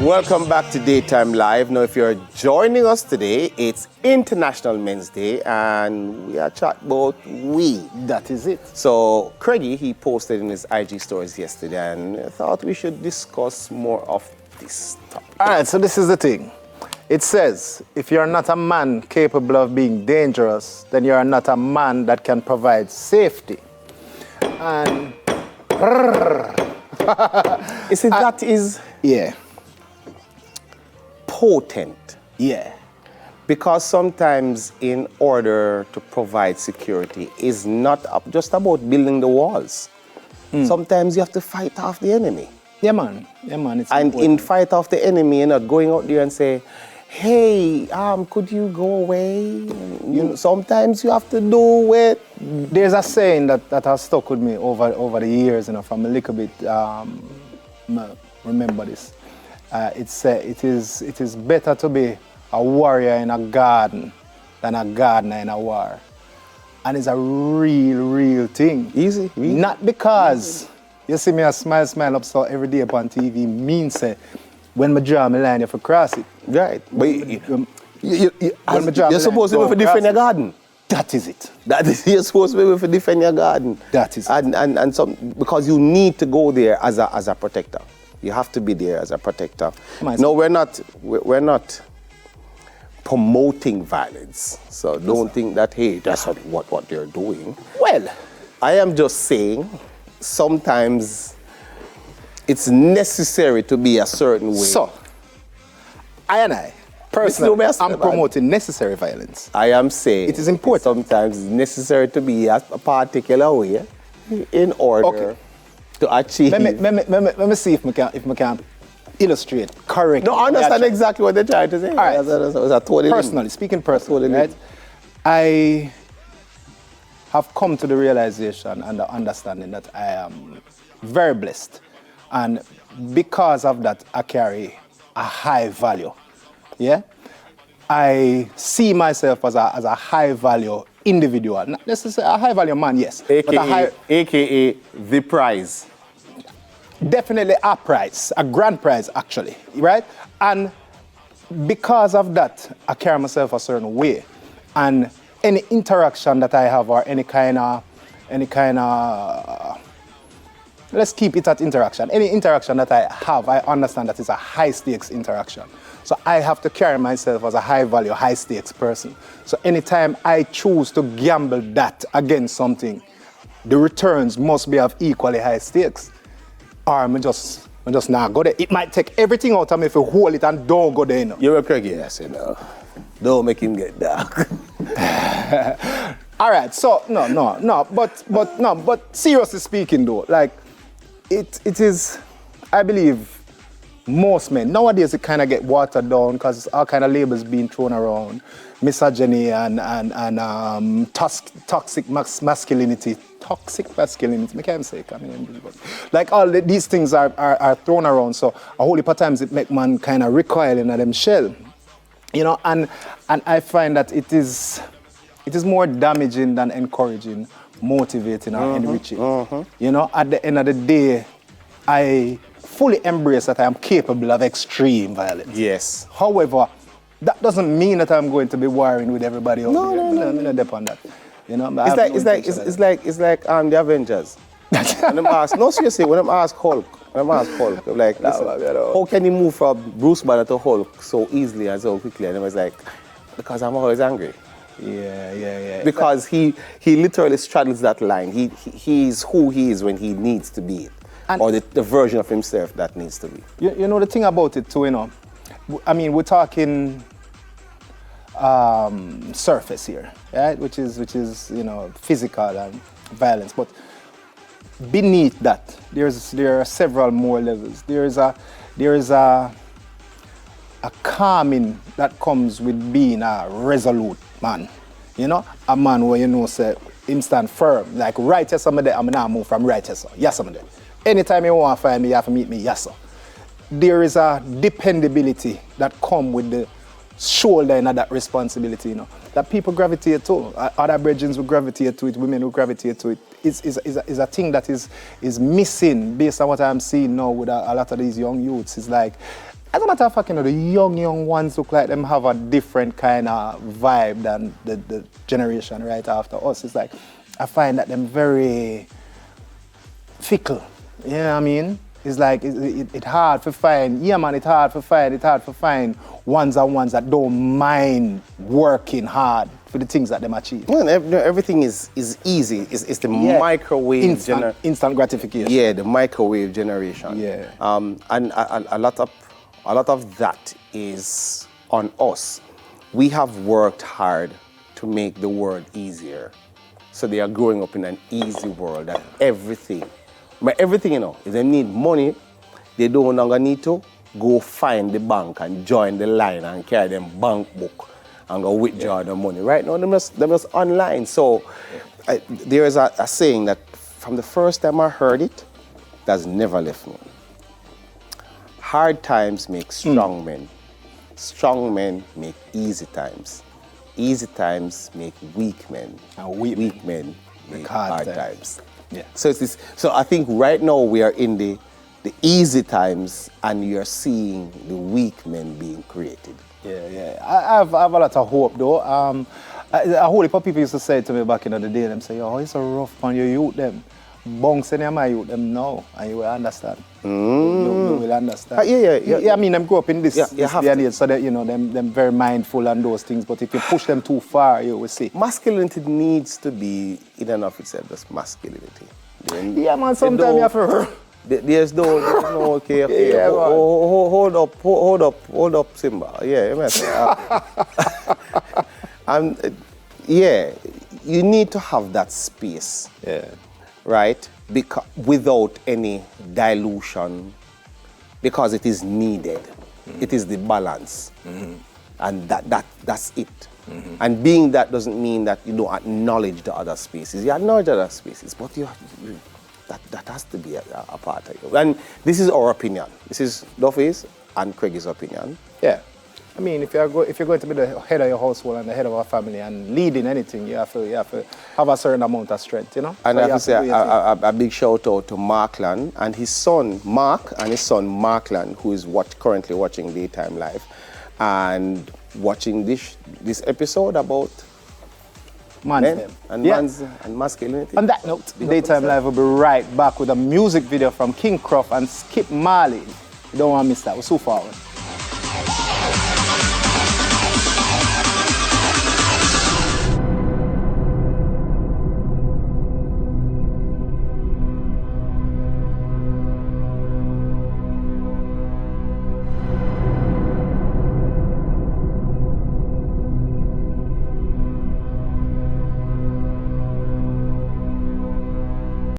Welcome back to Daytime Live. Now, if you're joining us today, it's International Men's Day, and we are chatting about weed. That is it. So, Craigie, he posted in his IG stories yesterday, and I thought we should discuss more of this topic. All right, so this is the thing. It says, if you're not a man capable of being dangerous, then you're not a man that can provide safety. And... You see, that is... Yeah. Potent. Yeah. Because sometimes in order to provide security is not just about building the walls. Sometimes you have to fight off the enemy. Yeah, man. Yeah, man. It's and important. in fight off the enemy, you're not going out there and say, hey, could you go away? You know, sometimes you have to do it. There's a saying that has stuck with me over the years, you know, from a little bit, remember this. It is better to be a warrior in a garden than a gardener in a war. And it's a real thing. Easy. Not because you see me a smile up so every day upon TV means say, when I draw my line, you have to cross it. Right. But you're supposed to be for defend your garden. That is it. You're supposed to be for defend your garden. That is it. And some, because you need to go there as a protector. You have to be there as a protector. No, we're not promoting violence. So don't think that, hey, that's what they're doing. Well, I am just saying sometimes it's necessary to be a certain way. So, I personally, I'm promoting necessary violence. I am saying it is important. Sometimes it's necessary to be a particular way in order to achieve. Let me see if I can illustrate correctly. No, I understand exactly what they're trying to say. All right. Speaking personally, right? I have come to the realization and the understanding that I am very blessed. And because of that, I carry a high value. Yeah? I see myself as a high value individual. Not necessarily a high value man, yes. AKA the prize. Definitely a prize, a grand prize actually, right? And because of that, I carry myself a certain way. And any interaction that I have or any kind of let's keep it at interaction. Any interaction that I have, I understand that it's a high stakes interaction. So I have to carry myself as a high value, high stakes person. So anytime I choose to gamble that against something, the returns must be of equally high stakes. Or I just not go there. It might take everything out of me if you hold it and don't go there. You know. You're a Craigie, yes, you know. Don't make him get dark. All right, so but seriously speaking though, like it is, I believe, most men nowadays it kind of get watered down because all kind of labels being thrown around, misogyny and toxic masculinity. Toxic masculinity, I can't say it. Like all these things are thrown around, so a whole heap of times it make man kind of recoil in them shell, you know. And I find that it is more damaging than encouraging, motivating or enriching. You know, at the end of the day, I fully embrace that I am capable of extreme violence. Yes. However, that doesn't mean that I'm going to be warring with everybody else. No, on that. You know, it's like the Avengers. When I'm asked, no, seriously, when I'm asked Hulk, I'm like, listen, how can you move from Bruce Banner to Hulk so easily and so quickly? And I was like, because I'm always angry. Yeah. Because he literally straddles that line. He's who he is when he needs to be, or the version of himself that needs to be. You know the thing about it too, you know. I mean, we're talking surface here, right? Which is you know, physical and violence, but beneath that there are several more levels. There is a calming that comes with being a resolute man, you know, a man where you know say him stand firm, like right here somebody I'm not move from right here, so yes somebody. Anytime you want to find me, you have to meet me, yes sir. There is a dependability that come with the shouldering that responsibility, you know, that people gravitate to. Other brethren will gravitate to it, women will gravitate to it. It's a thing that is missing based on what I'm seeing now with a lot of these young youths. It's like As a matter of fact, you know, the young ones look like them have a different kind of vibe than the generation right after us. It's like, I find that them very fickle, you know what I mean? It's like, it's hard to find, yeah man, it's hard to find ones that don't mind working hard for the things that them achieve. Well, everything is easy. It's the microwave instant gratification. Yeah, the microwave generation. Yeah. And a lot of that is on us. We have worked hard to make the world easier. So they are growing up in an easy world that everything, you know, if they need money, they don't longer need to go find the bank and join the line and carry them bank book and go withdraw the money. Right now, they're just online. So there is a saying that from the first time I heard it, that's never left me. Hard times make strong men. Strong men make easy times. Easy times make weak men. And weak men make hard times. Yeah. So I think right now we are in the easy times and you're seeing the weak men being created. Yeah. I have a lot of hope though. A whole heap of people used to say to me back in the day, them say, oh, it's so rough on your youth them. Bunks in my youth them now, and you will understand. You will understand. Yeah. I mean, them grow up in this day and age, so that, you know, them very mindful on those things, but if you push them too far, you will see. Masculinity needs to be, in and of itself, just masculinity. Yeah, man, sometimes you have to... There's no okay. Yeah, hold up, Simba. Yeah, you need to have that space. Yeah. Right? Without any dilution, because it is needed. It is the balance. And that's it. And being that doesn't mean that you don't acknowledge the other spaces. You acknowledge the other spaces, but that has to be a part of you. And this is our opinion. This is Duffy's and Craig's opinion. Yeah. I mean, if you're going to be the head of your household and the head of a family and leading anything, you have to have a certain amount of strength, you know? And so I have to say a big shout out to Markland and his son Mark and his son Markland, who is currently watching Daytime Live and watching this episode about men and masculinity. On that note, Daytime Live will be right back with a music video from King Croft and Skip Marley. You don't want to miss that. We're so forward.